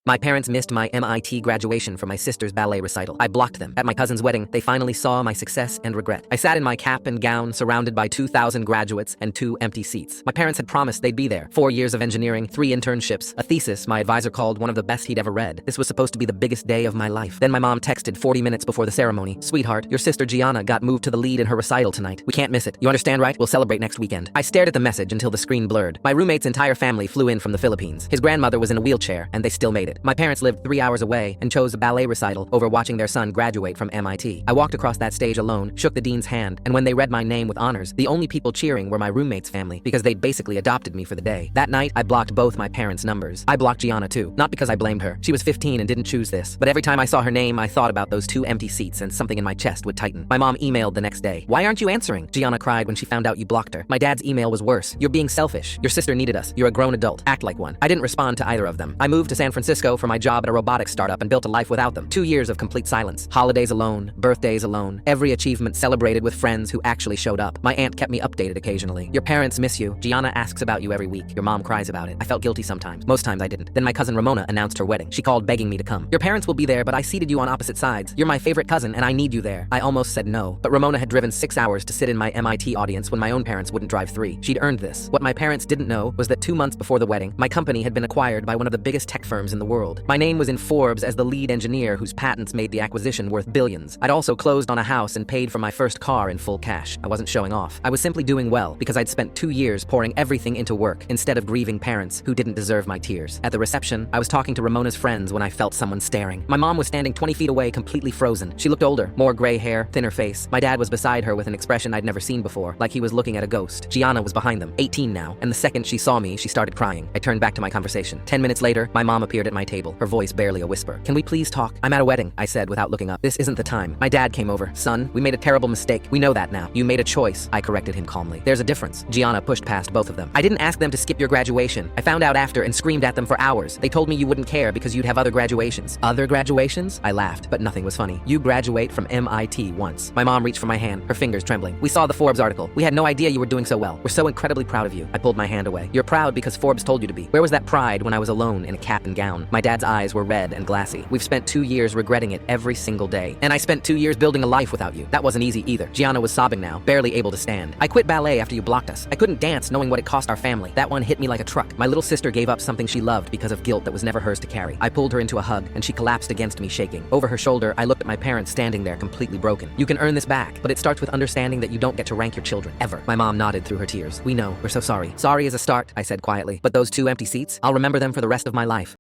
My parents missed my MIT graduation for my sister's ballet recital. I blocked them. At my cousin's wedding, they finally saw my success and regret. I sat in my cap and gown, surrounded by 2,000 graduates and 2 empty seats. My parents had promised they'd be there. 4 years of engineering, 3 internships, a thesis my advisor called one of the best he'd ever read. This was supposed to be the biggest day of my life. Then my mom texted 40 minutes before the ceremony. "Sweetheart, your sister Gianna got moved to the lead in her recital tonight. We can't miss it. You understand, right? We'll celebrate next weekend." I stared at the message until the screen blurred. My roommate's entire family flew in from the Philippines. His grandmother was in a wheelchair, and they still made it. My parents lived 3 hours away and chose a ballet recital over watching their son graduate from MIT. I walked across that stage alone, shook the dean's hand, and when they read my name with honors, the only people cheering were my roommate's family because they'd basically adopted me for the day. That night, I blocked both my parents' numbers. I blocked Gianna too, not because I blamed her. She was 15 and didn't choose this, but every time I saw her name, I thought about those 2 empty seats and something in my chest would tighten. My mom emailed the next day. "Why aren't you answering?" Gianna cried when she found out you blocked her. My dad's email was worse. "You're being selfish. Your sister needed us. You're a grown adult. Act like one." I didn't respond to either of them. I moved to San Francisco for my job at a robotics startup and built a life without them. 2 years of complete silence. Holidays alone, birthdays alone, every achievement celebrated with friends who actually showed up. My aunt kept me updated occasionally. "Your parents miss you. Gianna asks about you every week. Your mom cries about it." I felt guilty sometimes. Most times I didn't. Then my cousin Ramona announced her wedding. She called begging me to come. "Your parents will be there, but I seated you on opposite sides. You're my favorite cousin and I need you there." I almost said no, but Ramona had driven 6 hours to sit in my MIT audience when my own parents wouldn't drive 3. She'd earned this. What my parents didn't know was that 2 months before the wedding, my company had been acquired by one of the biggest tech firms in the world. My name was in Forbes as the lead engineer whose patents made the acquisition worth billions. I'd also closed on a house and paid for my first car in full cash. I wasn't showing off. I was simply doing well because I'd spent 2 years pouring everything into work instead of grieving parents who didn't deserve my tears. At the reception, I was talking to Ramona's friends when I felt someone staring. My mom was standing 20 feet away, completely frozen. She looked older, more gray hair, thinner face. My dad was beside her with an expression I'd never seen before, like he was looking at a ghost. Gianna was behind them, 18 now, and the second she saw me, she started crying. I turned back to my conversation. 10 minutes later, my mom appeared at my table, her voice barely a whisper. "Can we please talk? I'm at a wedding," I said without looking up. "This isn't the time." My dad came over. "Son, we made a terrible mistake. We know that now. You made a choice," I corrected him calmly. "There's a difference." Gianna pushed past both of them. "I didn't ask them to skip your graduation. I found out after and screamed at them for hours. They told me you wouldn't care because you'd have other graduations." "Other graduations?" I laughed, but nothing was funny. "You graduate from MIT once." My mom reached for my hand, her fingers trembling. "We saw the Forbes article. We had no idea you were doing so well. We're so incredibly proud of you." I pulled my hand away. "You're proud because Forbes told you to be. Where was that pride when I was alone in a cap and gown?" My dad's eyes were red and glassy. "We've spent 2 years regretting it every single day. And I spent 2 years building a life without you. That wasn't easy either." Gianna was sobbing now, barely able to stand. "I quit ballet after you blocked us. I couldn't dance knowing what it cost our family. That one hit me like a truck. My little sister gave up something she loved because of guilt that was never hers to carry." I pulled her into a hug, and she collapsed against me shaking. Over her shoulder, I looked at my parents standing there completely broken. "You can earn this back, but it starts with understanding that you don't get to rank your children, ever." My mom nodded through her tears. "We know. We're so sorry." "Sorry is a start," I said quietly. "But those 2 empty seats, I'll remember them for the rest of my life."